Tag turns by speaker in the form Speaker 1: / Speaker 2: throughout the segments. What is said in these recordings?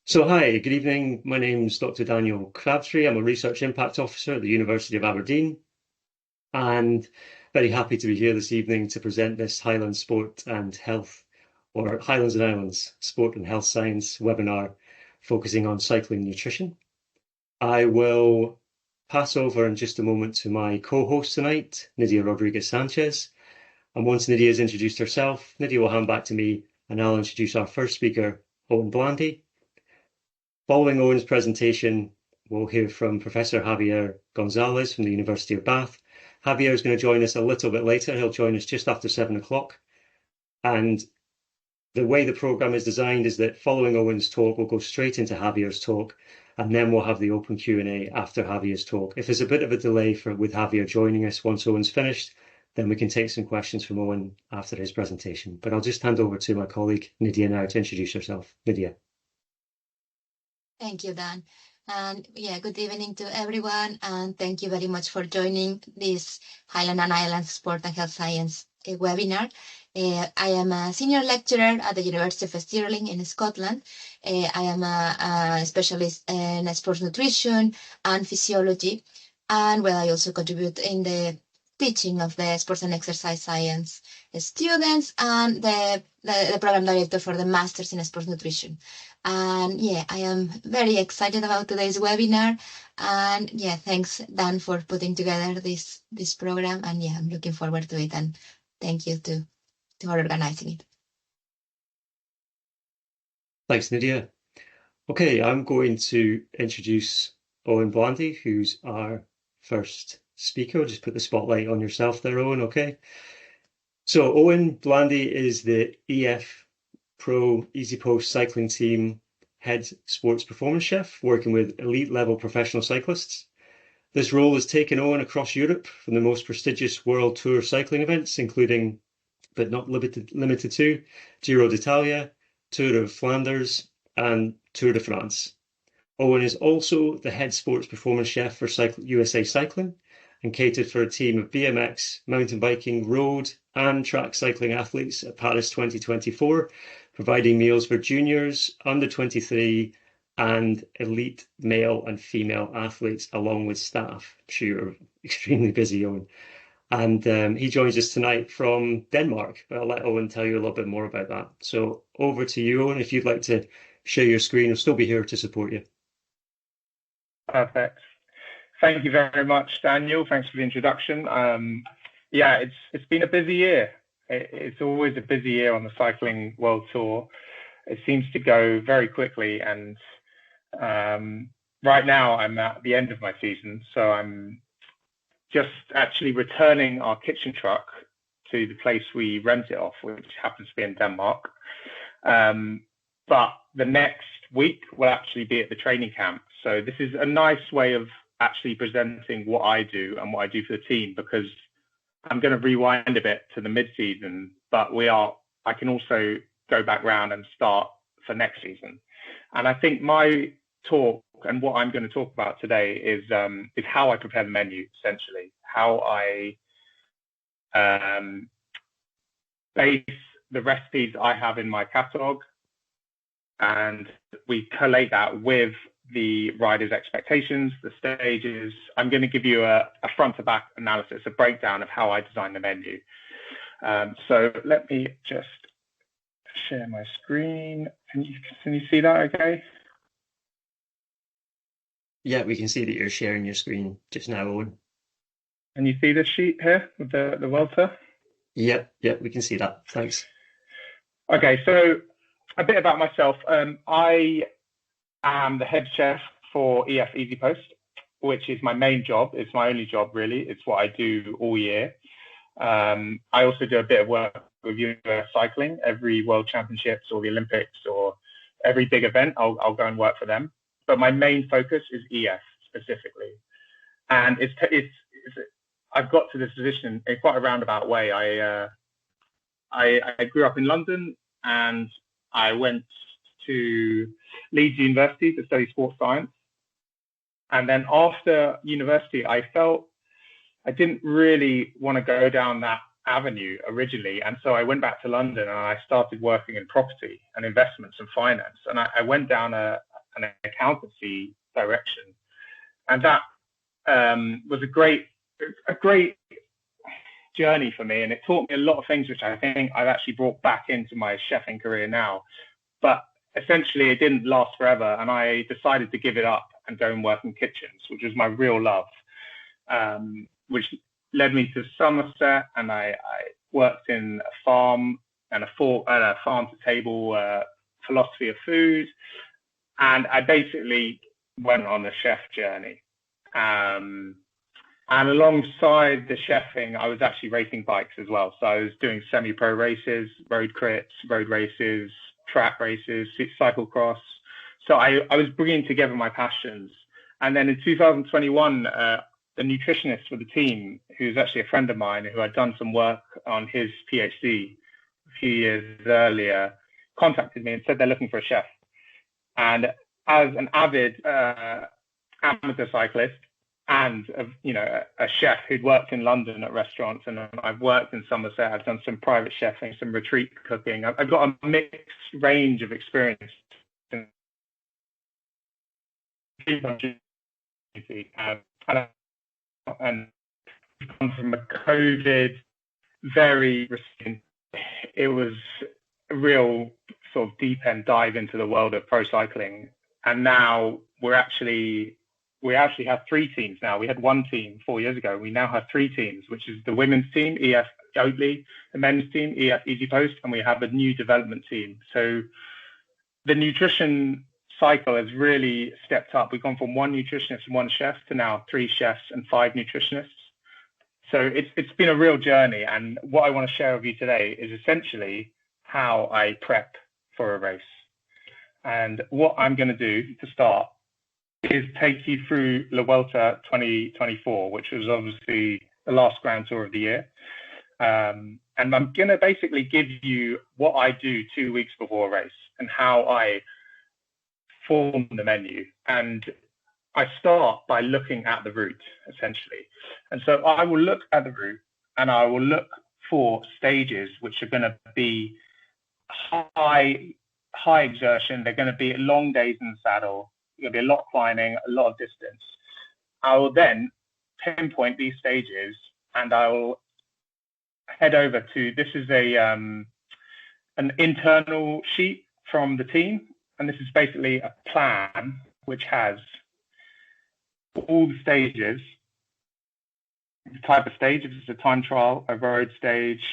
Speaker 1: So, hi, good evening. My name's Dr. Daniel Crabtree. I'm a Research Impact Officer at the University of Aberdeen, and very happy to be here this evening to present this Highlands Sport and Health, or Highlands and Islands Sport and Health Science webinar focusing on cycling nutrition. I will pass over in just a moment to my co-host tonight, Nydia Rodriguez Sanchez. And once Nydia has introduced herself, Nydia will hand back to me and I'll introduce our first speaker, Owen Blandy. Following Owen's presentation, we'll hear from Professor Javier Gonzalez from the University of Bath. Javier is going to join us a little bit later. He'll join us just after 7 o'clock. And the way the program is designed is that following Owen's talk, we'll go straight into Javier's talk, and then we'll have the open Q&A after Javier's talk. If there's a bit of a delay with Javier joining us once Owen's finished, then we can take some questions from Owen after his presentation. But I'll just hand over to my colleague Nydia now to introduce herself. Nydia.
Speaker 2: Thank you, Dan. And good evening to everyone. And thank you very much for joining this Highland and Islands Sport and Health Science webinar. I am a senior lecturer at the University of Stirling in Scotland. I am a specialist in sports nutrition and physiology. And I also contribute in the teaching of the sports and exercise science students and the program director for the Masters in Sports Nutrition. And I am very excited about today's webinar. And thanks, Dan, for putting together this program. And I'm looking forward to it. And thank you for organizing it.
Speaker 1: Thanks, Nydia. Okay, I'm going to introduce Owen Blandy, who's our first speaker. I'll just put the spotlight on yourself there, Owen, okay? So Owen Blandy is the EF Pro Easy Post Cycling Team Head Sports Performance Chef, working with elite level professional cyclists. This role has taken Owen across Europe from the most prestigious World Tour cycling events, including, but not limited to, Giro d'Italia, Tour of Flanders, and Tour de France. Owen is also the head sports performance chef for USA Cycling and catered for a team of BMX, mountain biking, road, and track cycling athletes at Paris 2024, providing meals for juniors, under 23, and elite male and female athletes, along with staff. I'm sure you're extremely busy, Owen. And he joins us tonight from Denmark. But I'll let Owen tell you a little bit more about that. So over to you, Owen. If you'd like to share your screen, I'll still be here to support you.
Speaker 3: Perfect. Thank you very much, Daniel. Thanks for the introduction. It's been a busy year. It's always a busy year on the Cycling World Tour. It seems to go very quickly, and right now I'm at the end of my season, so I'm just actually returning our kitchen truck to the place we rent it off, which happens to be in Denmark. But the next week will actually be at the training camp. So this is a nice way of actually presenting what I do and what I do for the team, because I'm going to rewind a bit to the mid-season, but I can also go back round and start for next season. And I think my talk and what I'm going to talk about today is how I prepare the menu, essentially, how I base the recipes I have in my catalog, and we collate that with the rider's expectations, the stages. I'm going to give you a front to back analysis, a breakdown of how I design the menu. So let me just share my screen. Can you see that okay?
Speaker 1: Yeah, we can see that you're sharing your screen just now, Owen.
Speaker 3: Can you see the sheet here with the World Tour?
Speaker 1: Yeah, we can see that. Thanks.
Speaker 3: Okay, so a bit about myself. I am the head chef for EF Easy Post, which is my main job. It's my only job, really. It's what I do all year. I also do a bit of work with US Cycling. Every World Championships or the Olympics or every big event, I'll go and work for them. But my main focus is EF specifically. And I've got to this position in quite a roundabout way. I grew up in London, and I went to Leeds University to study sports science. And then after university, I felt I didn't really want to go down that avenue originally. And so I went back to London and I started working in property and investments and finance. And I went down a an accountancy direction. And that was a great journey for me. And it taught me a lot of things, which I think I've actually brought back into my chefing career now. But essentially, it didn't last forever. And I decided to give it up and go and work in kitchens, which was my real love, which led me to Somerset. And I worked in a farm and a farm-to-table philosophy of food. And I basically went on a chef journey. And alongside the chefing, I was actually racing bikes as well. So I was doing semi-pro races, road crits, road races, track races, cyclocross. So I was bringing together my passions. And then in 2021, the nutritionist for the team, who's actually a friend of mine, who had done some work on his PhD a few years earlier, contacted me and said they're looking for a chef. And as an avid amateur cyclist and a chef who'd worked in London at restaurants, and I've worked in Somerset, I've done some private chefing, some retreat cooking. I've got a mixed range of experience. And from a COVID, very risky. It was a real sort of deep end dive into the world of pro cycling. And now we actually have 3 teams now. We had 1 team 4 years ago. We now have 3 teams, which is the women's team, EF Oatley, the men's team, EF Easy Post, and we have a new development team. So the nutrition cycle has really stepped up. We've gone from 1 nutritionist and 1 chef to now 3 chefs and 5 nutritionists. So it's been a real journey. And what I want to share with you today is essentially how I prep for a race. And what I'm going to do to start is take you through La Vuelta 2024, which was obviously the last Grand Tour of the year. And I'm going to basically give you what I do 2 weeks before a race and how I form the menu. And I start by looking at the route, essentially. And so I will look at the route and I will look for stages which are going to be high exertion. They're going to be long days in the saddle. There's going to be a lot of climbing, a lot of distance. I will then pinpoint these stages and I will head over to, this is an internal sheet from the team. And this is basically a plan which has all the stages, the type of stage, if it's a time trial, a road stage.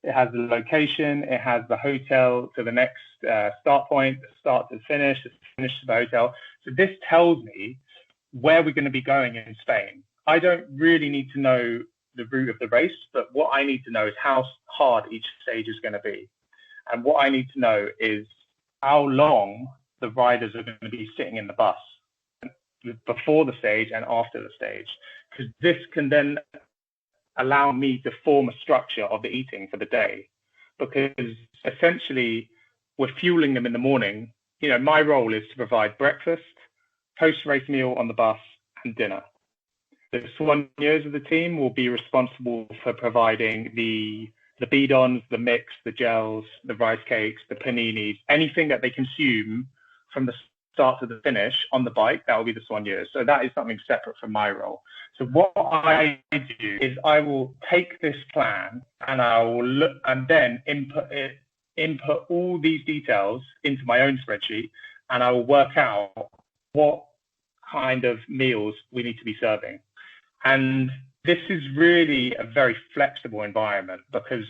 Speaker 3: It has the location, it has the hotel to the next start point, the start to the finish to the hotel. So this tells me where we're going to be going in Spain. I don't really need to know the route of the race, but what I need to know is how hard each stage is going to be. And what I need to know is how long the riders are going to be sitting in the bus before the stage and after the stage, because this can then allow me to form a structure of the eating for the day, because essentially we're fueling them in the morning. My role is to provide breakfast, post-race meal on the bus, and dinner. The soigneurs of the team will be responsible for providing the bidons, the mix, the gels, the rice cakes, the paninis, anything that they consume from the start to the finish on the bike. That will be the soigneurs. So that is something separate from my role. So what I do is I will take this plan and I will look and then input all these details into my own spreadsheet, and I will work out what kind of meals we need to be serving. And this is really a very flexible environment because,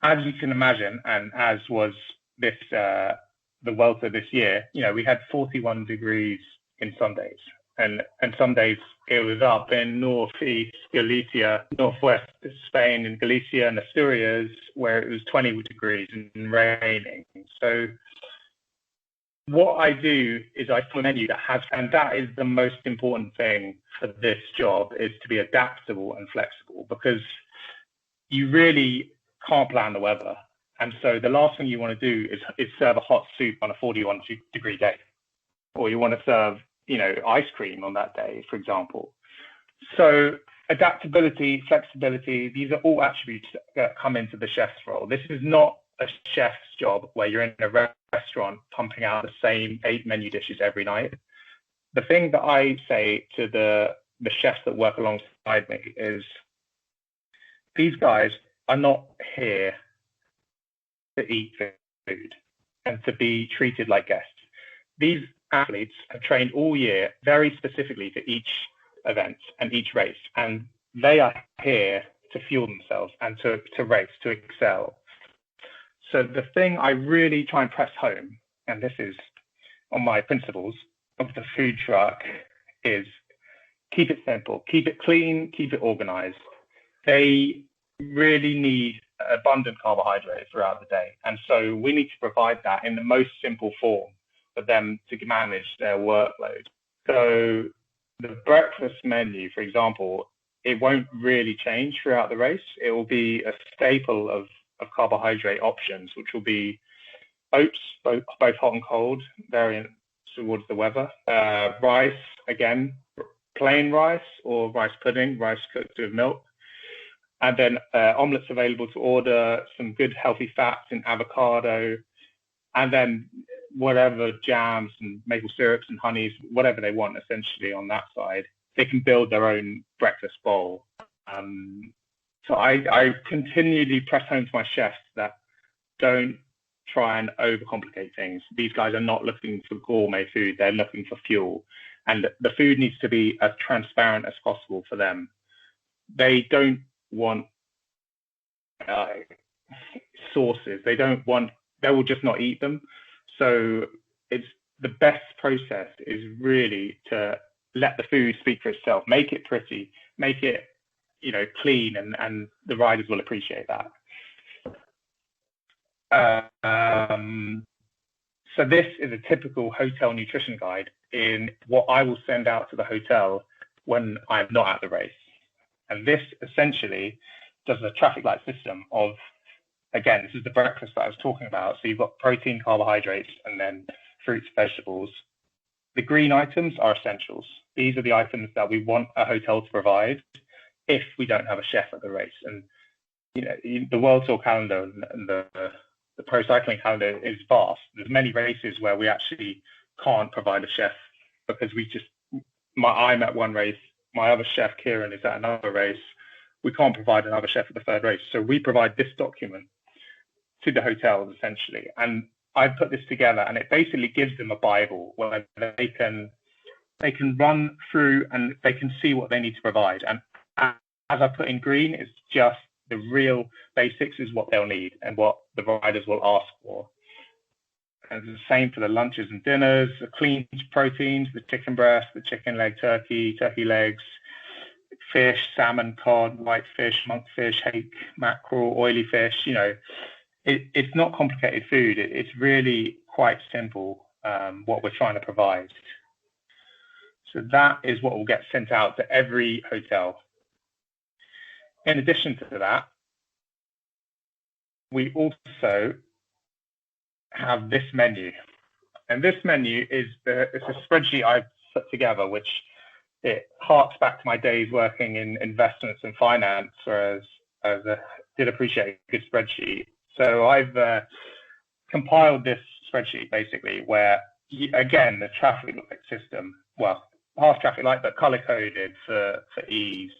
Speaker 3: as you can imagine, and as was this the Vuelta this year, we had 41 degrees in some days. And some days it was up in northeast Galicia, northwest Spain, in Galicia and Asturias, where it was 20 degrees and raining. So what I do is I follow a menu that has, and that is the most important thing for this job, is to be adaptable and flexible, because you really can't plan the weather. And so the last thing you want to do is serve a hot soup on a 41 degree day, or you want to serve ice cream on that day, for example. So adaptability, flexibility, these are all attributes that come into the chef's role. This is not a chef's job where you're in a restaurant pumping out the same 8 menu dishes every night. The thing that I say to the chefs that work alongside me is, these guys are not here to eat food and to be treated like guests. These athletes have trained all year very specifically for each event and each race, and they are here to fuel themselves and to race, to excel. So the thing I really try and press home, and this is on my principles of the food truck, is keep it simple, keep it clean, keep it organized. They really need abundant carbohydrate throughout the day. And so we need to provide that in the most simple form for them to manage their workload. So the breakfast menu, for example, it won't really change throughout the race. It will be a staple of carbohydrate options, which will be oats, both hot and cold, variant towards the weather. Rice, again, plain rice or rice pudding, rice cooked with milk. And then omelets available to order, some good healthy fats in avocado, and then whatever jams and maple syrups and honeys, whatever they want essentially on that side. They can build their own breakfast bowl. So I continually press home to my chefs that don't try and overcomplicate things. These guys are not looking for gourmet food. They're looking for fuel. And the food needs to be as transparent as possible for them. They don't want sauces. They will just not eat them. So it's the best process is really to let the food speak for itself, make it pretty, make it, clean, and the riders will appreciate that. So this is a typical hotel nutrition guide in what I will send out to the hotel when I'm not at the race. And this essentially does a traffic light system of, again, this is the breakfast that I was talking about. So you've got protein, carbohydrates, and then fruits, vegetables. The green items are essentials. These are the items that we want a hotel to provide if we don't have a chef at the race. And the World Tour calendar and the pro cycling calendar is vast. There's many races where we actually can't provide a chef because I'm at one race, my other chef, Kieran, is at another race. We can't provide another chef at the third race. So we provide this document to the hotels essentially. And I put this together, and it basically gives them a Bible where they can run through and they can see what they need to provide. And as I put in green, it's just the real basics is what they'll need and what the riders will ask for. And it's the same for the lunches and dinners, the clean proteins, the chicken breast, the chicken leg, turkey legs, fish, salmon, cod, white fish, monkfish, hake, mackerel, oily fish. It's not complicated food. It's really quite simple, what we're trying to provide. So that is what will get sent out to every hotel. In addition to that, we also have this menu. And this menu it's a spreadsheet I've put together, which it harks back to my days working in investments and finance, whereas I did appreciate a good spreadsheet. So I've compiled this spreadsheet basically where, again, the traffic light system, well, half traffic light, but color coded for ease.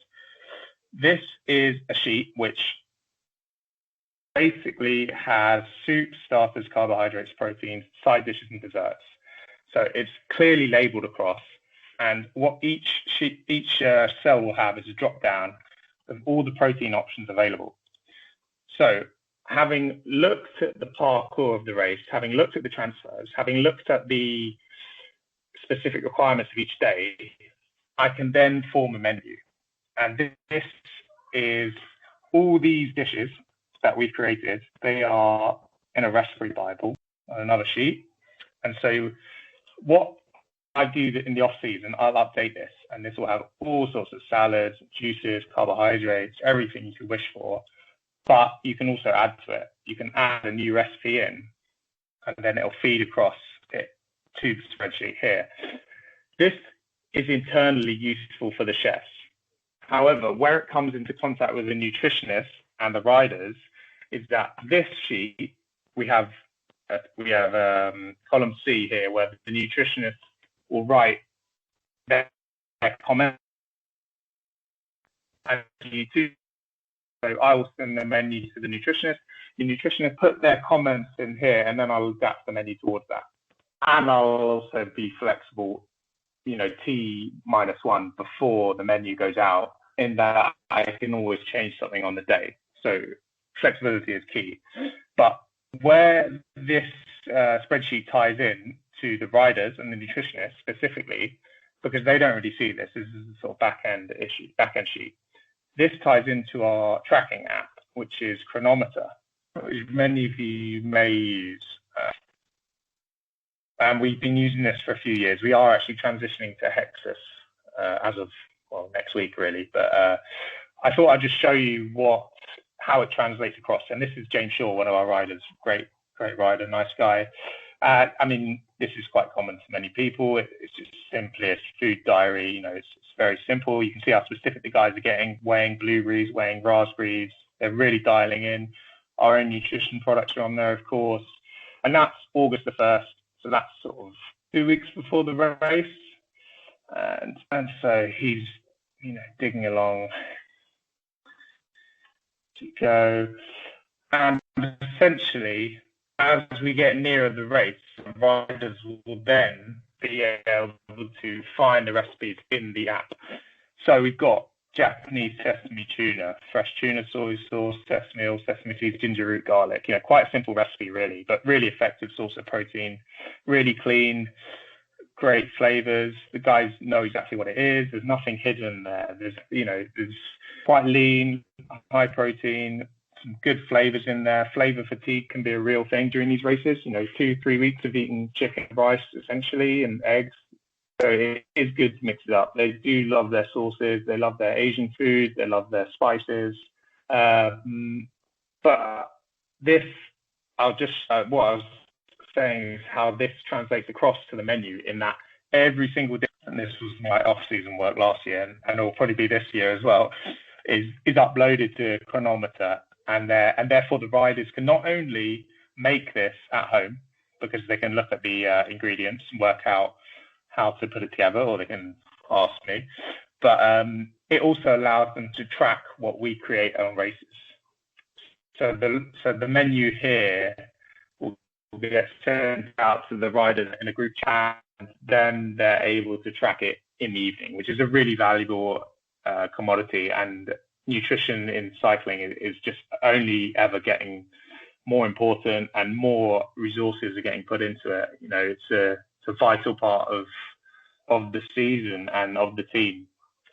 Speaker 3: This is a sheet which basically has soup, starters, carbohydrates, proteins, side dishes, and desserts. So it's clearly labeled across. And what each cell will have is a drop down of all the protein options available. So having looked at the parkour of the race, having looked at the transfers, having looked at the specific requirements of each day, I can then form a menu. And this is all these dishes that we've created. They are in a recipe Bible on another sheet. And so what I do in the off season, I'll update this, and this will have all sorts of salads, juices, carbohydrates, everything you could wish for. But you can also add to it. You can add a new recipe in, and then it'll feed across it to the spreadsheet here. This is internally useful for the chefs. However, where it comes into contact with the nutritionists and the riders is that this sheet we have column C here where the nutritionist will write their comment, and you too. So I will send the menu to the nutritionist. The nutritionist put their comments in here, and then I'll adapt the menu towards that. And I'll also be flexible, T-1 before the menu goes out, in that I can always change something on the day. So flexibility is key. But where this spreadsheet ties in to the riders and the nutritionists specifically, because they don't really see this, this is a sort of back-end sheet. This ties into our tracking app, which is Chronometer, which many of you may use. And we've been using this for a few years. We are actually transitioning to Hexus as of, next week, really. But I thought I'd just show you how it translates across. And this is James Shaw, one of our riders, great rider, nice guy. This is quite common to many people. It's just simply a food diary. It's very simple. You can see how specific the guys are getting, weighing blueberries, weighing raspberries. They're really dialing in. Our own nutrition products are on there, of course. And that's August the 1st. So that's sort of 2 weeks before the race. And so he's, digging along to go. And essentially, as we get nearer the race, riders will then be able to find the recipes in the app. So we've got Japanese sesame tuna, fresh tuna, soy sauce, sesame oil, sesame seeds, ginger root, garlic. Quite a simple recipe, really, but really effective source of protein, really clean, great flavors. The guys know exactly what it is. There's nothing hidden there. There's quite lean, high protein, some good flavors in there. Flavor fatigue can be a real thing during these races. 2-3 weeks of eating chicken and rice essentially and eggs. So it is good to mix it up. They do love their sauces. They love their Asian food. They love their spices. But this, what I was saying is how this translates across to the menu, in that every single day, and this was my off-season work last year, and it will probably be this year as well, is uploaded to Chronometer. And therefore the riders can not only make this at home, because they can look at the ingredients and work out how to put it together, or they can ask me, but it also allows them to track what we create on races. So the menu here will get sent out to the riders in a group chat, and then they're able to track it in the evening, which is a really valuable commodity. And nutrition in cycling is just only ever getting more important, and more resources are getting put into it. It's a vital part of the season and of the team.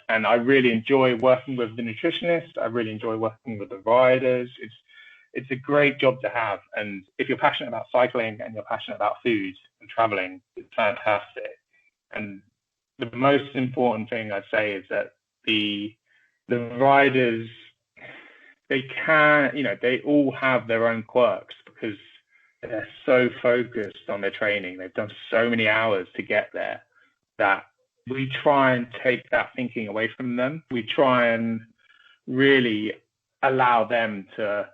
Speaker 3: And I really enjoy working with the nutritionists. I really enjoy working with the riders. It's a great job to have. And if you're passionate about cycling and you're passionate about food and traveling, it's fantastic. And the most important thing I'd say is that the riders, they all have their own quirks, because they're so focused on their training. They've done so many hours to get there, that we try and take that thinking away from them. We try and really allow them to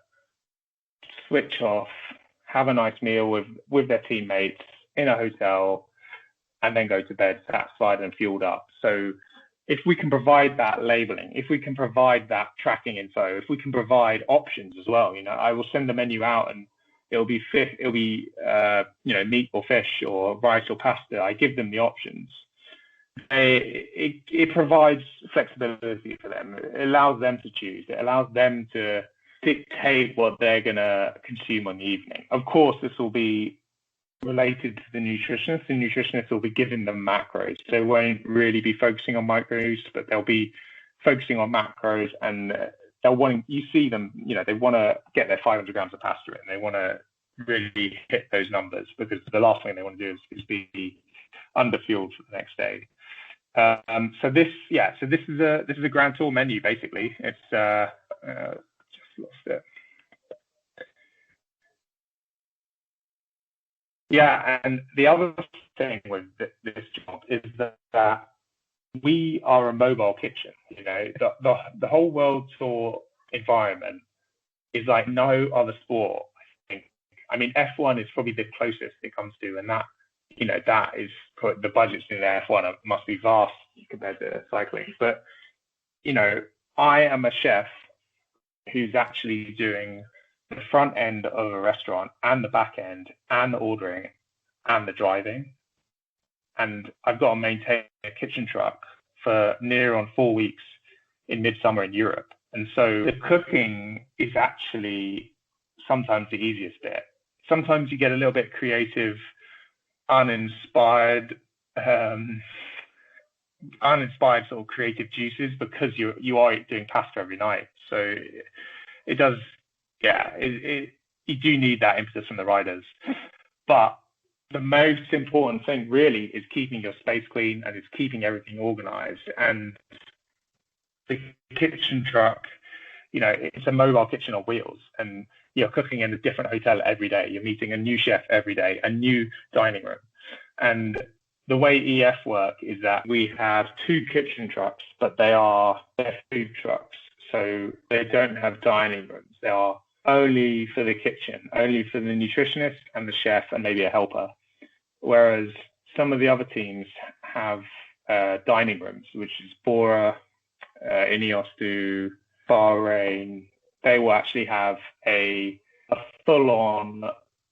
Speaker 3: switch off, have a nice meal with their teammates in a hotel, and then go to bed satisfied and fueled up. So if we can provide that labeling, if we can provide that tracking info, if we can provide options as well, I will send the menu out and it'll be meat or fish or rice or pasta. I give them the options. It provides flexibility for them. It allows them to choose. It allows them to dictate what they're going to consume on the evening. Of course, this will be related to the nutritionist. The nutritionist will be giving them macros. They won't really be focusing on micros, but they'll be focusing on macros, and they'll want, you see them, they want to get their 500 grams of pasta in. They want to really hit those numbers, because the last thing they want to do is be underfueled for the next day. So this is a Grand Tour menu, basically. It's just lost it. Yeah, and the other thing with this job is that we are a mobile kitchen. The whole World Tour environment is like no other sport, I think, I mean, F1 is probably the closest it comes to, and that, that is the budgets in F1 must be vast compared to cycling. But, I am a chef who's actually doing the front end of a restaurant and the back end and the ordering and the driving. And I've got to maintain a kitchen truck for near on 4 weeks in midsummer in Europe. And so the cooking is actually sometimes the easiest bit. Sometimes you get a little bit creative, uninspired sort of creative juices because you are doing pasta every night. So it does, you do need that impetus from the riders. But the most important thing really is keeping your space clean and it's keeping everything organized. And the kitchen truck, it's a mobile kitchen on wheels, and you're cooking in a different hotel every day. You're meeting a new chef every day, a new dining room. And the way EF work is that we have 2 kitchen trucks, but they're food trucks. So they don't have dining rooms. They are only for the kitchen, only for the nutritionist and the chef and maybe a helper. Whereas some of the other teams have dining rooms, which is Bora, INEOS do, Bahrain. They will actually have a full-on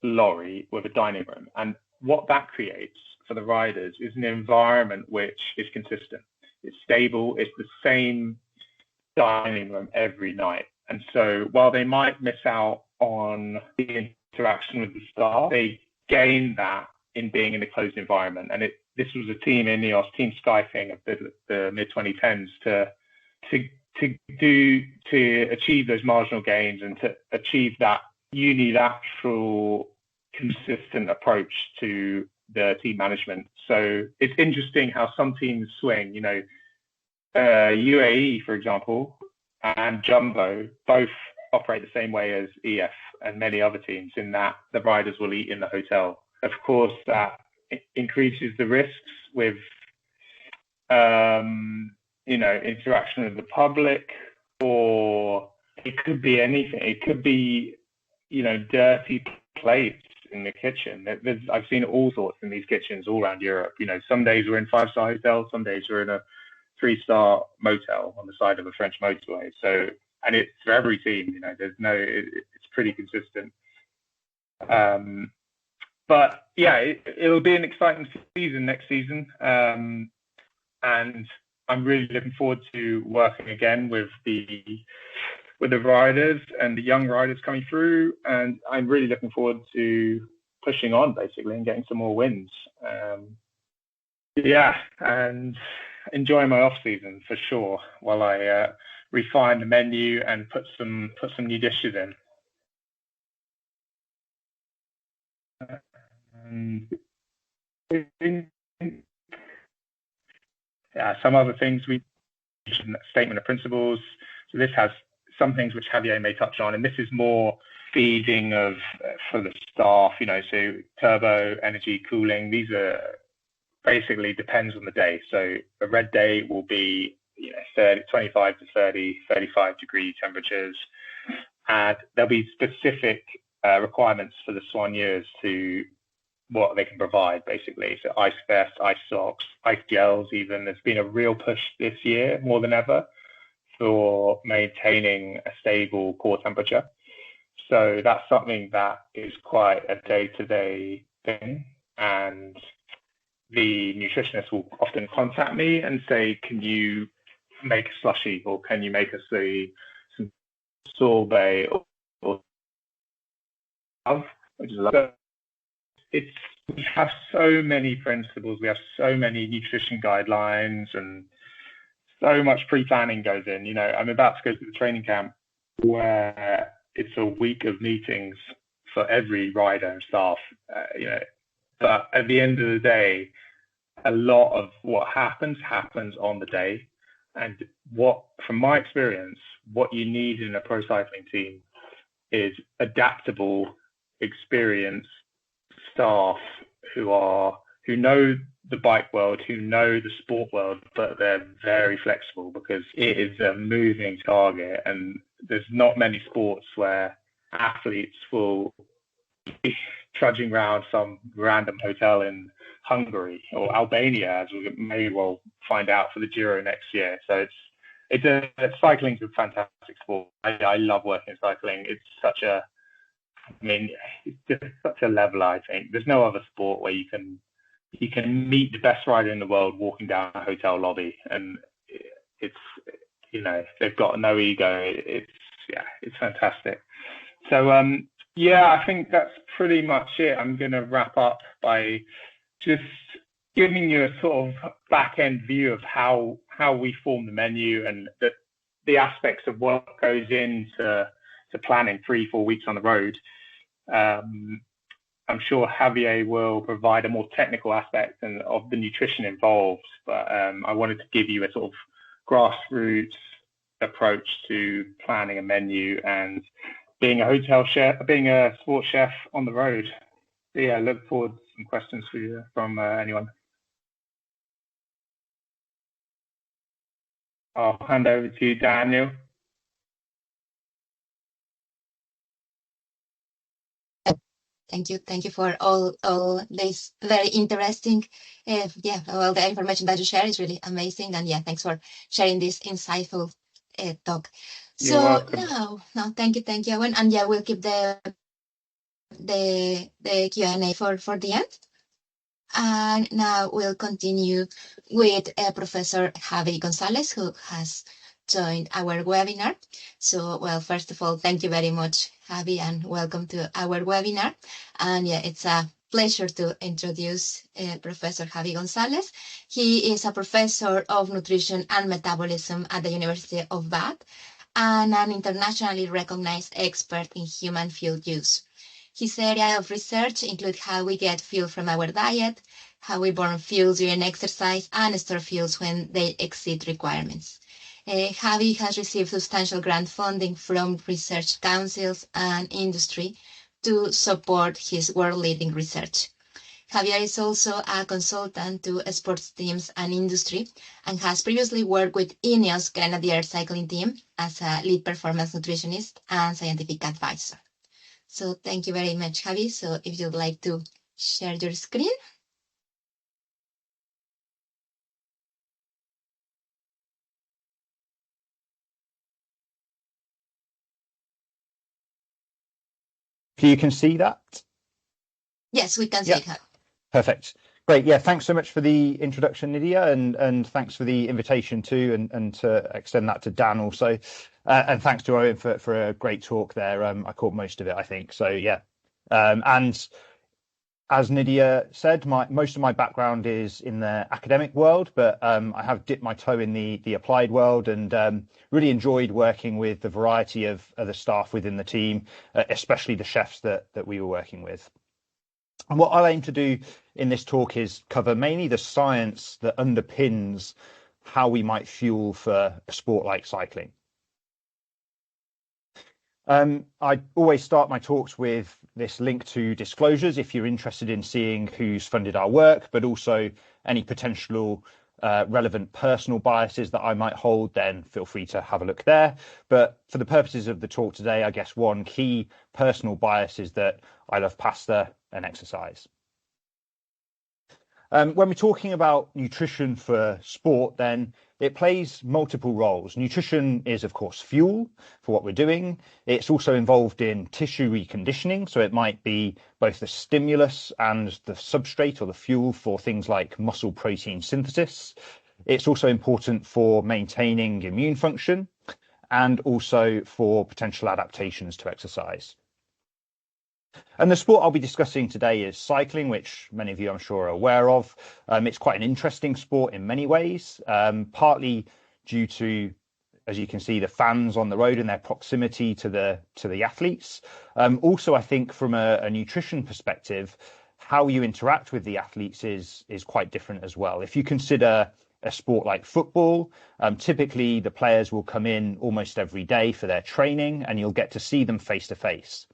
Speaker 3: lorry with a dining room. And what that creates for the riders is an environment which is consistent. It's stable. It's the same dining room every night. And so while they might miss out on the interaction with the staff, they gain that in being in a closed environment. And this was a team INEOS, Team Sky thing of the mid-2010s to achieve those marginal gains and to achieve that unilateral, consistent approach to the team management. So it's interesting how some teams swing. UAE, for example, and Jumbo both operate the same way as EF and many other teams, in that the riders will eat in the hotel. Of course, that increases the risks with interaction with the public, or it could be anything. It could be, dirty plates in the kitchen. I've seen all sorts in these kitchens all around Europe. Some days we're in 5-star hotels, some days we're in a 3-star motel on the side of a French motorway. So, and it's for every team. It's pretty consistent. But yeah, it'll be an exciting season next season. And I'm really looking forward to working again with the riders and the young riders coming through. And I'm really looking forward to pushing on basically and getting some more wins. And enjoying my off season for sure while I refine the menu and put some new dishes in. Some other things we mentioned, statement of principles. So this has some things which Javier may touch on, and this is more feeding for the staff. So turbo, energy, cooling. These are basically depends on the day. So a red day will be 25 to 30, 35 degree temperatures, and there'll be specific requirements for the soigneurs to what they can provide, basically. So ice vest, ice socks, ice gels even. There's been a real push this year, more than ever, for maintaining a stable core temperature. So that's something that is quite a day-to-day thing. And the nutritionist will often contact me and say, can you make a slushy, or can you make us some sorbet or which is we have so many principles, we have so many nutrition guidelines, and so much pre-planning goes in. I'm about to go to the training camp where it's a week of meetings for every rider and staff, but at the end of the day, a lot of what happens on the day. And from my experience, what you need in a pro cycling team is adaptable, experienced staff who know the bike world, who know the sport world, but they're very flexible because it is a moving target, and there's not many sports where athletes will trudging around some random hotel in Hungary or Albania, as we may well find out for the Giro next year. So cycling's a fantastic sport. I love working in cycling. It's just such a leveler. I think there's no other sport where you can meet the best rider in the world walking down a hotel lobby, and it's they've got no ego. It's fantastic. So I think that's pretty much it. I'm going to wrap up by just giving you a sort of back-end view of how we form the menu and the aspects of what goes into planning 3-4 weeks on the road. I'm sure Javier will provide a more technical aspect of the nutrition involved, but I wanted to give you a sort of grassroots approach to planning a menu and being a hotel chef, being a sports chef on the road. So yeah, look forward to some questions for you from anyone. I'll hand over to you, Daniel.
Speaker 2: Thank you for all this very interesting, all the information that you share is really amazing, and thanks for sharing this insightful talk.
Speaker 3: You're welcome.
Speaker 2: Now, thank you, Owen, and we'll keep the Q&A for the end. And now we'll continue with Professor Javier Gonzalez, who has joined our webinar. So, first of all, thank you very much, Javi, and welcome to our webinar. And it's a pleasure to introduce Professor Javier Gonzalez. He is a professor of nutrition and metabolism at the University of Bath and an internationally recognized expert in human fuel use. His area of research includes how we get fuel from our diet, how we burn fuels during exercise, and store fuels when they exceed requirements. Javi has received substantial grant funding from research councils and industry to support his world-leading research. Javier is also a consultant to sports teams and industry and has previously worked with INEOS Grenadiers Cycling Team as a lead performance nutritionist and scientific advisor. So thank you very much, Javi. So if you'd like to share your screen.
Speaker 4: You can see that?
Speaker 2: Yes, we can see it.
Speaker 4: Perfect. Great. Yeah, thanks so much for the introduction, Nydia, and thanks for the invitation too, and to extend that to Dan also. And thanks to Owen for a great talk there. I caught most of it, I think. So yeah. And as Nydia said, most of my background is in the academic world, but I have dipped my toe in the applied world and really enjoyed working with the variety of the staff within the team, especially the chefs that we were working with. And what I'll aim to do in this talk is cover mainly the science that underpins how we might fuel for a sport like cycling. I always start my talks with this link to disclosures if you're interested in seeing who's funded our work, but also any potential relevant personal biases that I might hold, then feel free to have a look there. But for the purposes of the talk today, I guess one key personal bias is that I love pasta and exercise. When we're talking about nutrition for sport, then it plays multiple roles. Nutrition is, of course, fuel for what we're doing. It's also involved in tissue reconditioning. So it might be both the stimulus and the substrate or the fuel for things like muscle protein synthesis. It's also important for maintaining immune function and also for potential adaptations to exercise. And the sport I'll be discussing today is cycling, which many of you I'm sure are aware of. It's quite an interesting sport in many ways, partly due to, as you can see, the fans on the road and their proximity to the athletes. Also, I think from a nutrition perspective, how you interact with the athletes is quite different as well. If you consider a sport like football, typically the players will come in almost every day for their training and you'll get to see them face to face.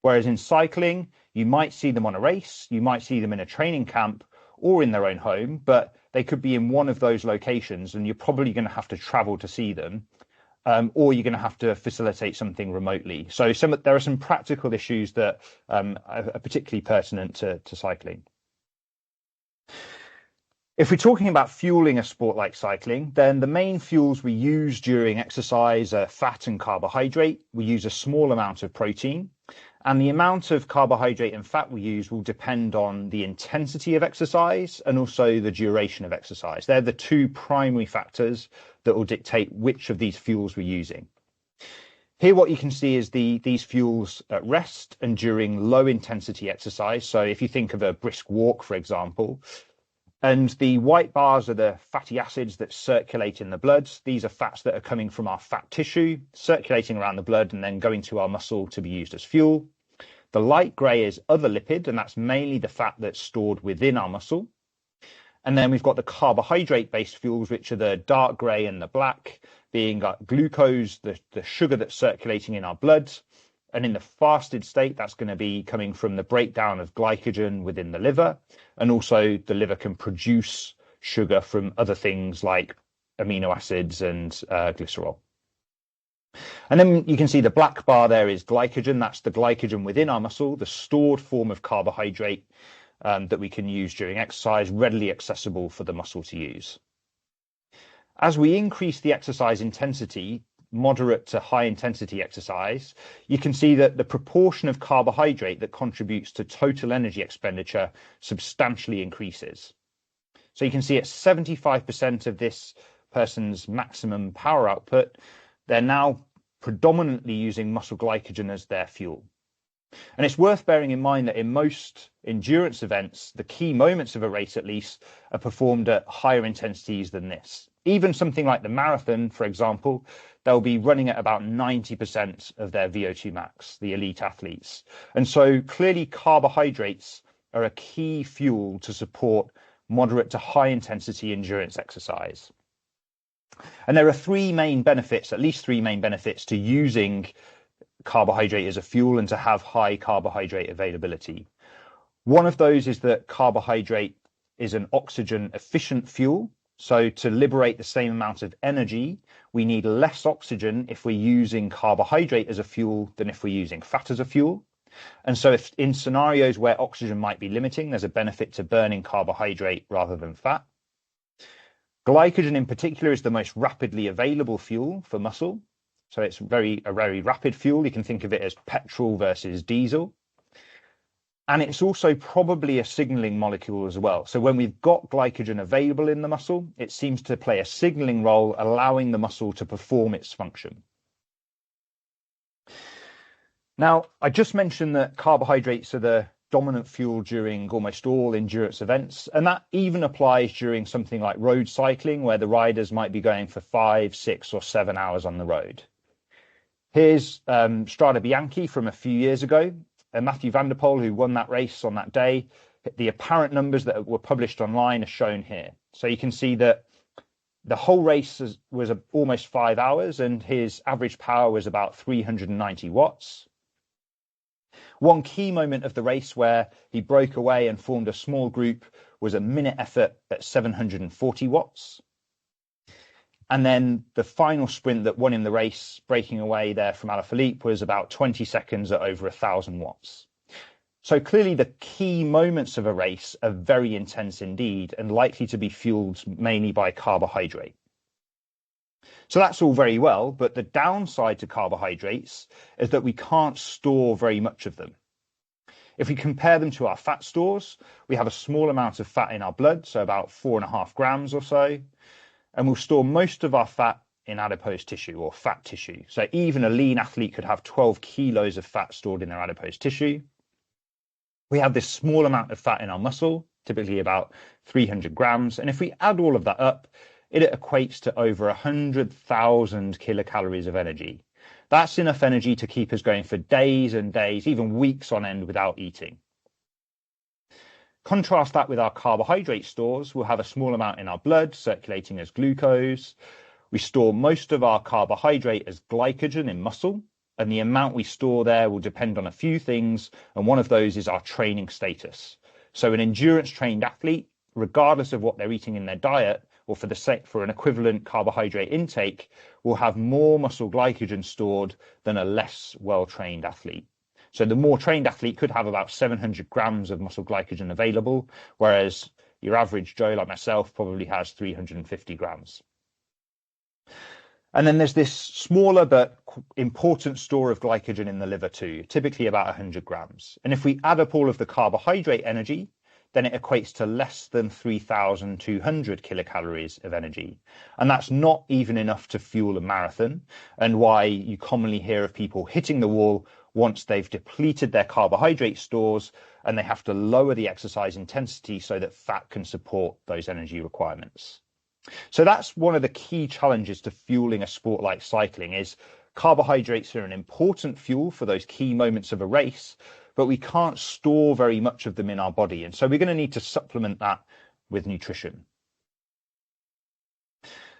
Speaker 4: Whereas in cycling, you might see them on a race, you might see them in a training camp or in their own home, but they could be in one of those locations and you're probably going to have to travel to see them. or you're going to have to facilitate something remotely. So there are some practical issues that are particularly pertinent to cycling. If we're talking about fueling a sport like cycling, then the main fuels we use during exercise are fat and carbohydrate. We use a small amount of protein, and the amount of carbohydrate and fat we use will depend on the intensity of exercise and also the duration of exercise. They're the two primary factors that will dictate which of these fuels we're using. Here, what you can see is these fuels at rest and during low intensity exercise. So if you think of a brisk walk, for example, and the white bars are the fatty acids that circulate in the blood. These are fats that are coming from our fat tissue, circulating around the blood and then going to our muscle to be used as fuel. The light grey is other lipid, and that's mainly the fat that's stored within our muscle. And then we've got the carbohydrate-based fuels, which are the dark grey and the black, being glucose, the sugar that's circulating in our blood. And in the fasted state, that's going to be coming from the breakdown of glycogen within the liver. And also the liver can produce sugar from other things like amino acids and glycerol. And then you can see the black bar there is glycogen. That's the glycogen within our muscle, the stored form of carbohydrate that we can use during exercise, readily accessible for the muscle to use. As we increase the exercise intensity, moderate to high intensity exercise, you can see that the proportion of carbohydrate that contributes to total energy expenditure substantially increases. So you can see at 75% of this person's maximum power output, they're now predominantly using muscle glycogen as their fuel. And it's worth bearing in mind that in most endurance events, the key moments of a race at least are performed at higher intensities than this. Even something like the marathon, for example, they'll be running at about 90% of their VO2 max, the elite athletes. And so clearly carbohydrates are a key fuel to support moderate to high intensity endurance exercise. And there are three main benefits, at least three main benefits to using carbohydrate as a fuel and to have high carbohydrate availability. One of those is that carbohydrate is an oxygen efficient fuel. So to liberate the same amount of energy, we need less oxygen if we're using carbohydrate as a fuel than if we're using fat as a fuel. And so if in scenarios where oxygen might be limiting, there's a benefit to burning carbohydrate rather than fat. Glycogen in particular is the most rapidly available fuel for muscle. So it's a very rapid fuel. You can think of it as petrol versus diesel. And it's also probably a signaling molecule as well. So when we've got glycogen available in the muscle, it seems to play a signaling role, allowing the muscle to perform its function. Now, I just mentioned that carbohydrates are the dominant fuel during almost all endurance events. And that even applies during something like road cycling, where the riders might be going for 5, 6 or 7 hours on the road. Here's Strade Bianche from a few years ago. Matthew van der Poel, who won that race on that day, the apparent numbers that were published online are shown here. So you can see that the whole race was almost 5 hours and his average power was about 390 watts. One key moment of the race where he broke away and formed a small group was a minute effort at 740 watts. And then the final sprint that won him the race, breaking away there from Alaphilippe, was about 20 seconds at over 1,000 watts. So clearly the key moments of a race are very intense indeed and likely to be fueled mainly by carbohydrate. So that's all very well, but the downside to carbohydrates is that we can't store very much of them. If we compare them to our fat stores, we have a small amount of fat in our blood, so about 4.5 grams or so. And we'll store most of our fat in adipose tissue or fat tissue. So even a lean athlete could have 12 kilos of fat stored in their adipose tissue. We have this small amount of fat in our muscle, typically about 300 grams. And if we add all of that up, it equates to over 100,000 kilocalories of energy. That's enough energy to keep us going for days and days, even weeks on end without eating. Contrast that with our carbohydrate stores. We'll have a small amount in our blood circulating as glucose. We store most of our carbohydrate as glycogen in muscle, and the amount we store there will depend on a few things, and one of those is our training status. So an endurance trained athlete, regardless of what they're eating in their diet, or for an equivalent carbohydrate intake, will have more muscle glycogen stored than a less well-trained athlete. So the more trained athlete could have about 700 grams of muscle glycogen available, whereas your average Joe like myself probably has 350 grams. And then there's this smaller but important store of glycogen in the liver too, typically about 100 grams. And if we add up all of the carbohydrate energy, then it equates to less than 3,200 kilocalories of energy. And that's not even enough to fuel a marathon, and why you commonly hear of people hitting the wall once they've depleted their carbohydrate stores and they have to lower the exercise intensity so that fat can support those energy requirements. So that's one of the key challenges to fueling a sport like cycling is carbohydrates are an important fuel for those key moments of a race, but we can't store very much of them in our body. And so we're going to need to supplement that with nutrition.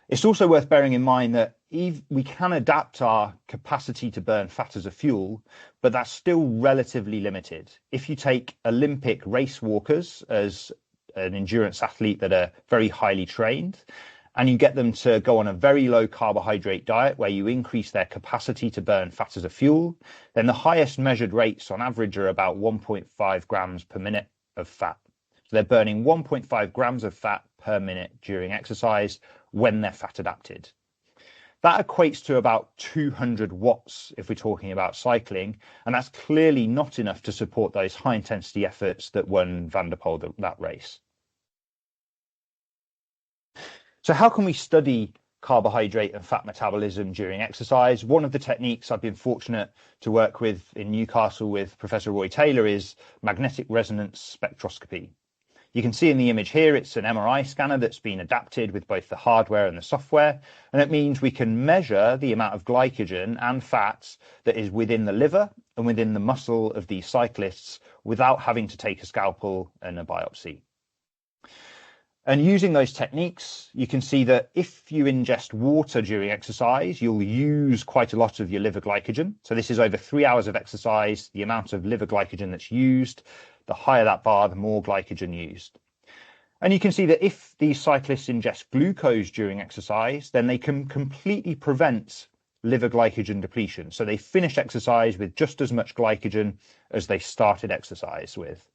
Speaker 4: It's also worth bearing in mind that we can adapt our capacity to burn fat as a fuel, but that's still relatively limited. If you take Olympic race walkers as an endurance athlete that are very highly trained, and you get them to go on a very low carbohydrate diet where you increase their capacity to burn fat as a fuel, then the highest measured rates on average are about 1.5 grams per minute of fat. So they're burning 1.5 grams of fat per minute during exercise when they're fat adapted. That equates to about 200 watts if we're talking about cycling, and that's clearly not enough to support those high intensity efforts that won Van der Poel that race. So how can we study carbohydrate and fat metabolism during exercise? One of the techniques I've been fortunate to work with in Newcastle with Professor Roy Taylor is magnetic resonance spectroscopy. You can see in the image here, it's an MRI scanner that's been adapted with both the hardware and the software, and it means we can measure the amount of glycogen and fats that is within the liver and within the muscle of these cyclists without having to take a scalpel and a biopsy. And using those techniques, you can see that if you ingest water during exercise, you'll use quite a lot of your liver glycogen. So this is over 3 hours of exercise, the amount of liver glycogen that's used, the higher that bar, the more glycogen used. And you can see that if these cyclists ingest glucose during exercise, then they can completely prevent liver glycogen depletion. So they finish exercise with just as much glycogen as they started exercise with.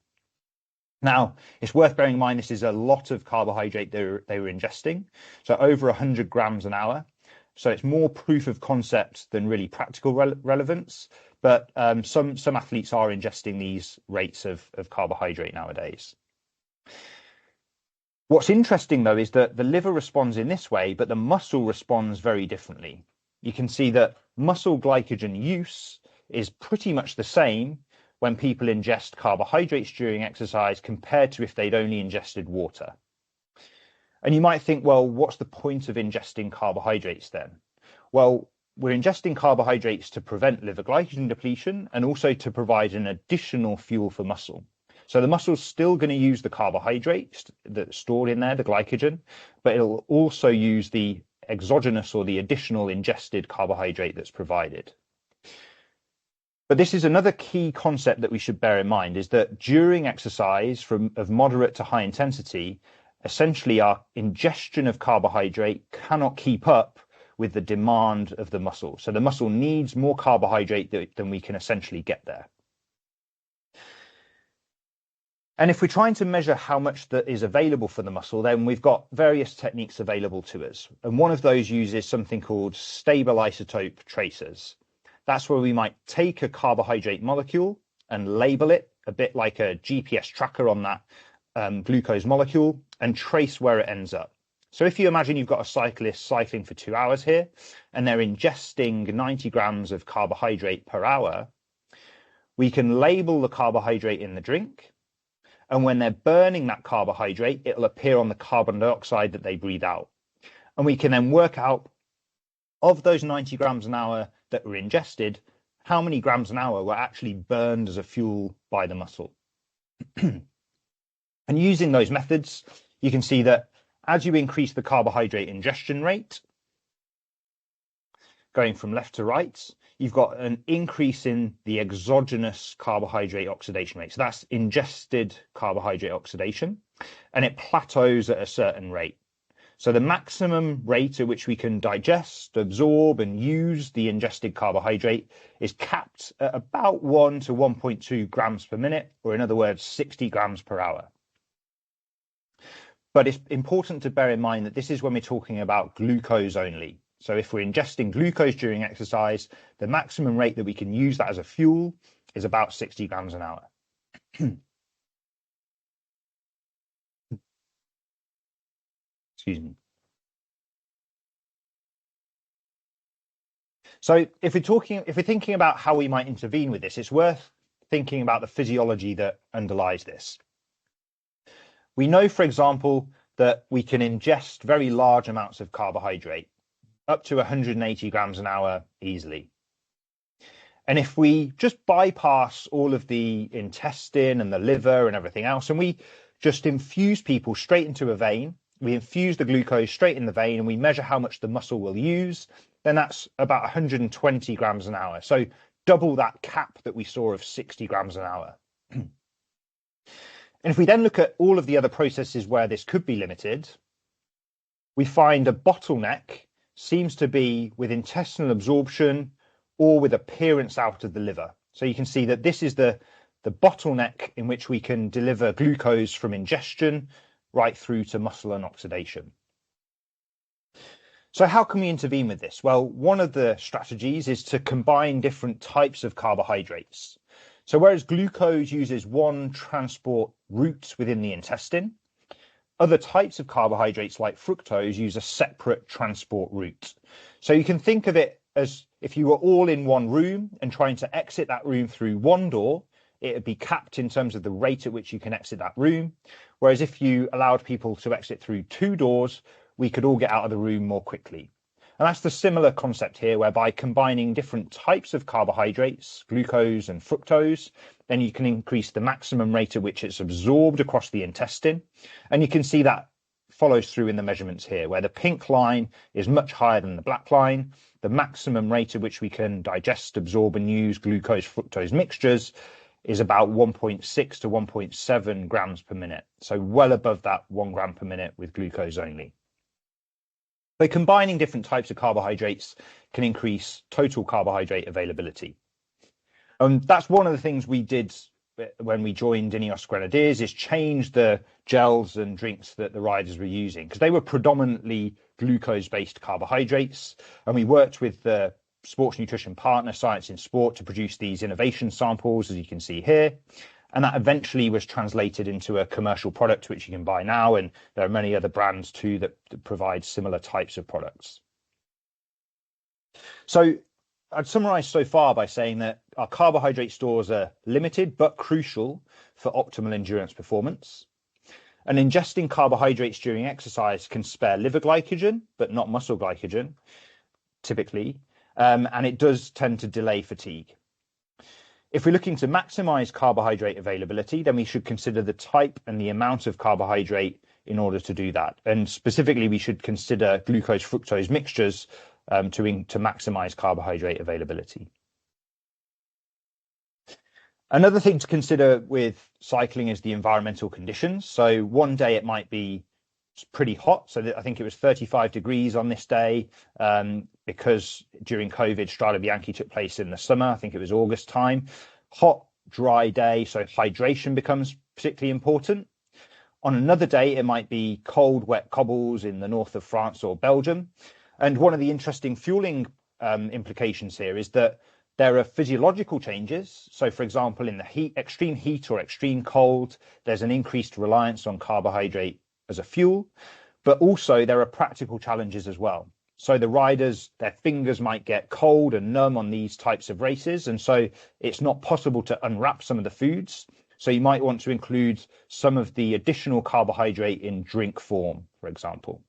Speaker 4: Now, it's worth bearing in mind this is a lot of carbohydrate they were ingesting, so over 100 grams an hour. So it's more proof of concept than really practical relevance, but some athletes are ingesting these rates of carbohydrate nowadays. What's interesting, though, is that the liver responds in this way, but the muscle responds very differently. You can see that muscle glycogen use is pretty much the same when people ingest carbohydrates during exercise compared to if they'd only ingested water. And you might think, well, what's the point of ingesting carbohydrates then? Well, we're ingesting carbohydrates to prevent liver glycogen depletion and also to provide an additional fuel for muscle. So the muscle's still going to use the carbohydrates that's stored in there, the glycogen, but it'll also use the exogenous or the additional ingested carbohydrate that's provided. But this is another key concept that we should bear in mind, is that during exercise of moderate to high intensity, essentially our ingestion of carbohydrate cannot keep up with the demand of the muscle. So the muscle needs more carbohydrate than we can essentially get there. And if we're trying to measure how much that is available for the muscle, then we've got various techniques available to us. And one of those uses something called stable isotope tracers. That's where we might take a carbohydrate molecule and label it a bit like a GPS tracker on that glucose molecule and trace where it ends up. So if you imagine you've got a cyclist cycling for 2 hours here and they're ingesting 90 grams of carbohydrate per hour, we can label the carbohydrate in the drink. And when they're burning that carbohydrate, it'll appear on the carbon dioxide that they breathe out. And we can then work out of those 90 grams an hour that were ingested, how many grams an hour were actually burned as a fuel by the muscle. And using those methods, you can see that as you increase the carbohydrate ingestion rate, going from left to right, you've got an increase in the exogenous carbohydrate oxidation rate. So that's ingested carbohydrate oxidation, and it plateaus at a certain rate. So the maximum rate at which we can digest, absorb and use the ingested carbohydrate is capped at about 1 to 1.2 grams per minute, or in other words, 60 grams per hour. But it's important to bear in mind that this is when we're talking about glucose only. So if we're ingesting glucose during exercise, the maximum rate that we can use that as a fuel is about 60 grams an hour. Excuse me. So if we're thinking about how we might intervene with this, it's worth thinking about the physiology that underlies this. We know, for example, that we can ingest very large amounts of carbohydrate, up to 180 grams an hour easily. And if we just bypass all of the intestine and the liver and everything else, and we just infuse people straight into a vein, we infuse the glucose straight in the vein and we measure how much the muscle will use, then that's about 120 grams an hour. So double that cap that we saw of 60 grams an hour. And if we then look at all of the other processes where this could be limited, we find a bottleneck seems to be with intestinal absorption or with appearance out of the liver. So you can see that this is the bottleneck in which we can deliver glucose from ingestion right through to muscle and oxidation. So how can we intervene with this? Well, one of the strategies is to combine different types of carbohydrates. So whereas glucose uses one transport route within the intestine, other types of carbohydrates like fructose use a separate transport route. So you can think of it as if you were all in one room and trying to exit that room through one door, it would be capped in terms of the rate at which you can exit that room. Whereas if you allowed people to exit through two doors, we could all get out of the room more quickly. And that's the similar concept here, whereby combining different types of carbohydrates, glucose and fructose, then you can increase the maximum rate at which it's absorbed across the intestine. And you can see that follows through in the measurements here, where the pink line is much higher than the black line. The maximum rate at which we can digest, absorb and use glucose fructose mixtures is about 1.6 to 1.7 grams per minute. So well above that 1 gram per minute with glucose only. So combining different types of carbohydrates can increase total carbohydrate availability. That's one of the things we did when we joined INEOS Grenadiers, is change the gels and drinks that the riders were using, because they were predominantly glucose-based carbohydrates. And we worked with the sports nutrition partner, Science in Sport, to produce these innovation samples, as you can see here. And that eventually was translated into a commercial product, which you can buy now. And there are many other brands too that provide similar types of products. So I'd summarize so far by saying that our carbohydrate stores are limited but crucial for optimal endurance performance. And ingesting carbohydrates during exercise can spare liver glycogen, but not muscle glycogen, typically. And it does tend to delay fatigue. If we're looking to maximize carbohydrate availability, then we should consider the type and the amount of carbohydrate in order to do that. And specifically, we should consider glucose fructose mixtures to maximize carbohydrate availability. Another thing to consider with cycling is the environmental conditions. So one day it might be pretty hot. So I think it was 35 degrees on this day because during COVID, Strade Bianche took place in the summer. I think it was August time. Hot, dry day, so hydration becomes particularly important. On another day, it might be cold, wet cobbles in the north of France or Belgium. And one of the interesting fueling implications here is that there are physiological changes. So, for example, in the extreme heat or extreme cold, there's an increased reliance on carbohydrate as a fuel, but also there are practical challenges as well. So the riders, their fingers might get cold and numb on these types of races. And so it's not possible to unwrap some of the foods. So you might want to include some of the additional carbohydrate in drink form, for example.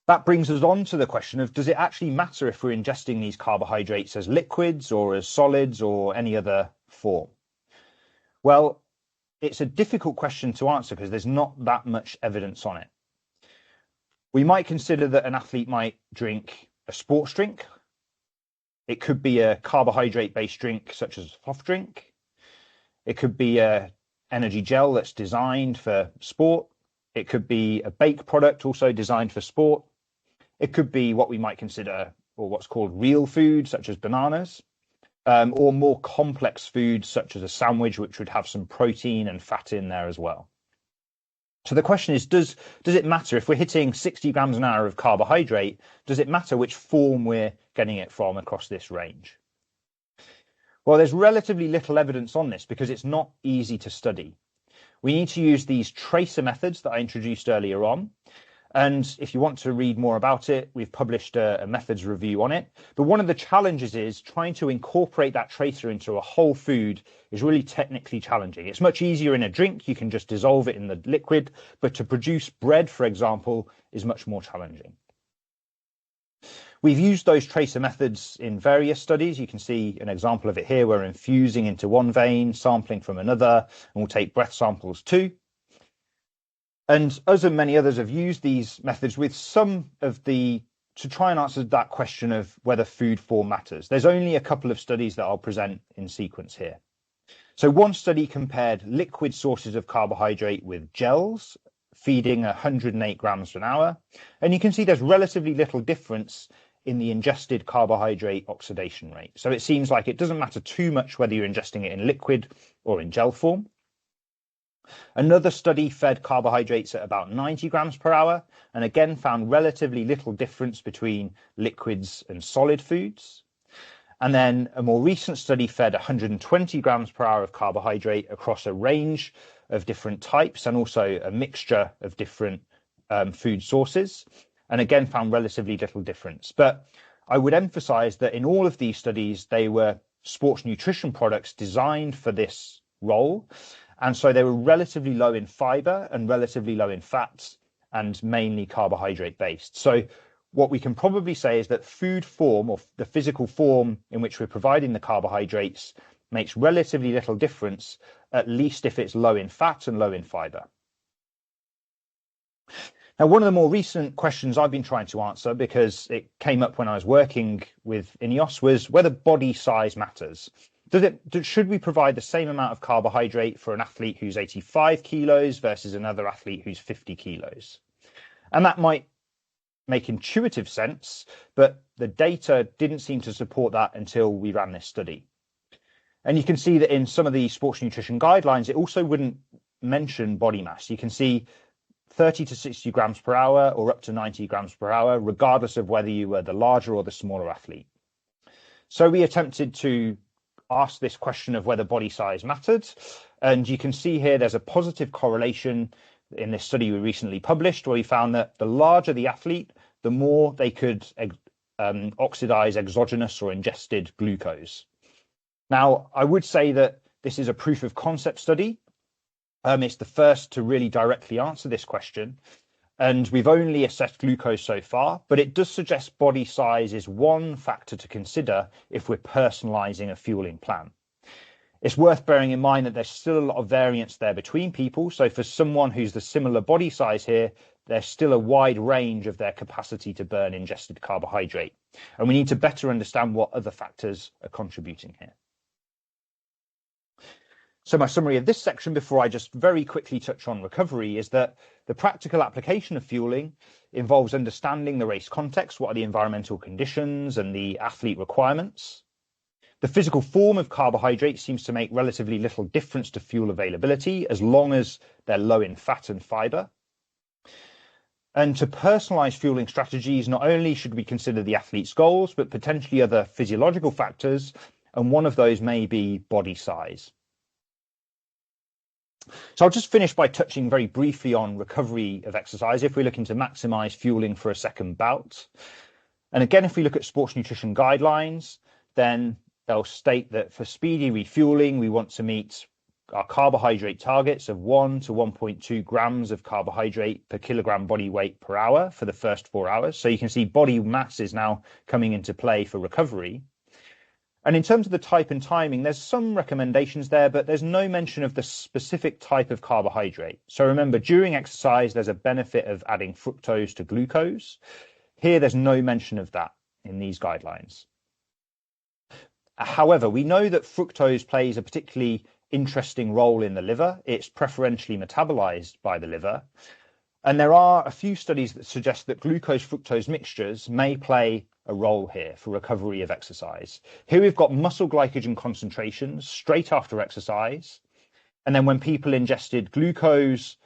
Speaker 4: That brings us on to the question of, does it actually matter if we're ingesting these carbohydrates as liquids or as solids or any other form? Well, it's a difficult question to answer because there's not that much evidence on it. We might consider that an athlete might drink a sports drink. It could be a carbohydrate-based drink such as a soft drink. It could be an energy gel that's designed for sport. It could be a bake product also designed for sport. It could be what we might consider, or what's called real food, such as bananas, or more complex foods, such as a sandwich, which would have some protein and fat in there as well. So the question is, does it matter if we're hitting 60 grams an hour of carbohydrate? Does it matter which form we're getting it from across this range? Well, there's relatively little evidence on this because it's not easy to study. We need to use these tracer methods that I introduced earlier on. And if you want to read more about it, we've published a methods review on it. But one of the challenges is trying to incorporate that tracer into a whole food is really technically challenging. It's much easier in a drink. You can just dissolve it in the liquid. But to produce bread, for example, is much more challenging. We've used those tracer methods in various studies. You can see an example of it here. We're infusing into one vein, sampling from another, and we'll take breath samples too. And us and many others have used these methods with to try and answer that question of whether food form matters. There's only a couple of studies that I'll present in sequence here. So one study compared liquid sources of carbohydrate with gels, feeding 108 grams an hour. And you can see there's relatively little difference in the ingested carbohydrate oxidation rate. So it seems like it doesn't matter too much whether you're ingesting it in liquid or in gel form. Another study fed carbohydrates at about 90 grams per hour, and again found relatively little difference between liquids and solid foods. And then a more recent study fed 120 grams per hour of carbohydrate across a range of different types and also a mixture of different food sources, and again found relatively little difference. But I would emphasize that in all of these studies, they were sports nutrition products designed for this role. And so they were relatively low in fiber and relatively low in fats and mainly carbohydrate based. So what we can probably say is that food form, or the physical form in which we're providing the carbohydrates, makes relatively little difference, at least if it's low in fat and low in fiber. Now, one of the more recent questions I've been trying to answer, because it came up when I was working with INEOS, was whether body size matters. Should we provide the same amount of carbohydrate for an athlete who's 85 kilos versus another athlete who's 50 kilos? And that might make intuitive sense, but the data didn't seem to support that until we ran this study. And you can see that in some of the sports nutrition guidelines, it also wouldn't mention body mass. You can see 30 to 60 grams per hour or up to 90 grams per hour, regardless of whether you were the larger or the smaller athlete. So we attempted to ask this question of whether body size mattered. And you can see here there's a positive correlation in this study we recently published, where we found that the larger the athlete, the more they could oxidize exogenous or ingested glucose. Now, I would say that this is a proof of concept study. It's the first to really directly answer this question. And we've only assessed glucose so far, but it does suggest body size is one factor to consider if we're personalizing a fueling plan. It's worth bearing in mind that there's still a lot of variance there between people. So for someone who's the similar body size here, there's still a wide range of their capacity to burn ingested carbohydrate. And we need to better understand what other factors are contributing here. So my summary of this section, before I just very quickly touch on recovery, is that the practical application of fueling involves understanding the race context, what are the environmental conditions and the athlete requirements. The physical form of carbohydrate seems to make relatively little difference to fuel availability, as long as they're low in fat and fiber. And to personalize fueling strategies, not only should we consider the athlete's goals, but potentially other physiological factors, and one of those may be body size. So I'll just finish by touching very briefly on recovery of exercise if we're looking to maximize fueling for a second bout. And again, if we look at sports nutrition guidelines, then they'll state that for speedy refueling, we want to meet our carbohydrate targets of 1 to 1.2 grams of carbohydrate per kilogram body weight per hour for the first 4 hours. So you can see body mass is now coming into play for recovery. And in terms of the type and timing, there's some recommendations there, but there's no mention of the specific type of carbohydrate. So remember, during exercise, there's a benefit of adding fructose to glucose. Here, there's no mention of that in these guidelines. However, we know that fructose plays a particularly interesting role in the liver. It's preferentially metabolized by the liver. And there are a few studies that suggest that glucose-fructose mixtures may play a role here for recovery of exercise. Here we've got muscle glycogen concentrations straight after exercise. And then when people ingested glucose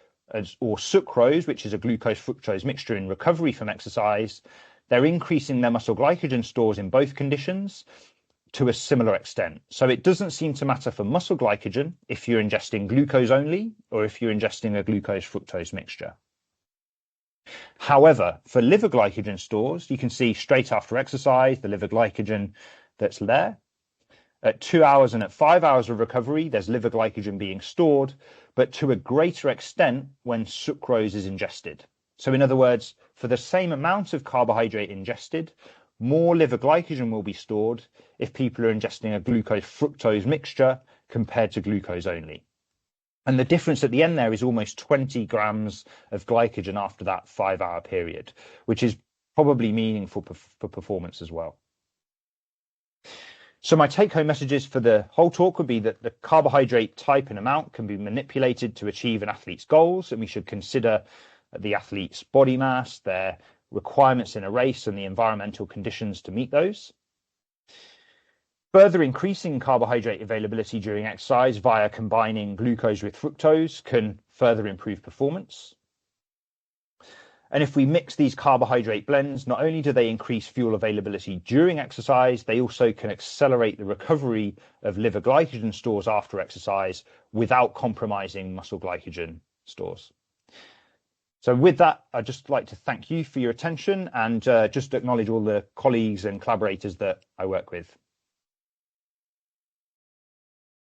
Speaker 4: or sucrose, which is a glucose-fructose mixture in recovery from exercise, they're increasing their muscle glycogen stores in both conditions to a similar extent. So it doesn't seem to matter for muscle glycogen if you're ingesting glucose only or if you're ingesting a glucose-fructose mixture. However, for liver glycogen stores, you can see straight after exercise, the liver glycogen that's there. At 2 hours and at 5 hours of recovery, there's liver glycogen being stored, but to a greater extent when sucrose is ingested. So in other words, for the same amount of carbohydrate ingested, more liver glycogen will be stored if people are ingesting a glucose-fructose mixture compared to glucose only. And the difference at the end there is almost 20 grams of glycogen after that 5-hour period, which is probably meaningful for performance as well. So my take-home messages for the whole talk would be that the carbohydrate type and amount can be manipulated to achieve an athlete's goals, and we should consider the athlete's body mass, their requirements in a race, and the environmental conditions to meet those. Further increasing carbohydrate availability during exercise via combining glucose with fructose can further improve performance. And if we mix these carbohydrate blends, not only do they increase fuel availability during exercise, they also can accelerate the recovery of liver glycogen stores after exercise without compromising muscle glycogen stores. So with that, I'd just like to thank you for your attention and just acknowledge all the colleagues and collaborators that I work with.